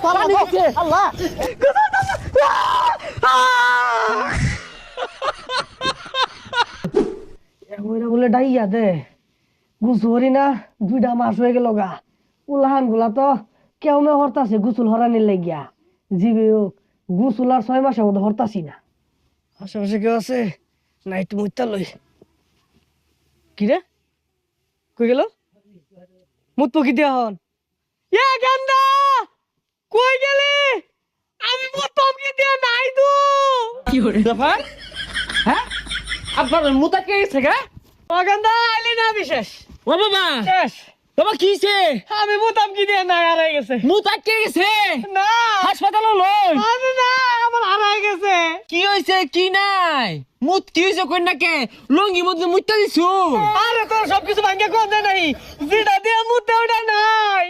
পানি গেছে আল্লাহ এগুলা বলে ডাইয়া দে গুছুরি না 2টা মাস হয়ে গেল গা উলাহান গুলা তো কেউ না হরতাছে গুসুল হরানির লাগিয়া জিবে গুসুল আর 6 মাসের মধ্যে হরতাছি না আশেপাশে কেউ আছে না একটু মুইতা লই কি রে কই গেল মুত পকি দিয়া হন এ গান্দা কই গেলি আমি মুত পকি দিয়া নাই তো কি হরে দফার হ্যাঁ আপনার মুতা কে গেছে গা ও গান্দা আইলি না বিশেষ ও বাবা শেষ বাবা কিছে আমি মুতাম কি দিয়া নাই হারাই গেছে মুত আটকে গেছে না হাসপাতালে লই আমি না আমার হারাই গেছে কি হইছে কি নাই মুত কি হইছে কই নাকে লঙ্গি মধ্যে মুতটা দিছু আরে তোর সবকিছু ভাঙ্গে কোন নাই যেটা দিয়ে মুতে ওটা নাই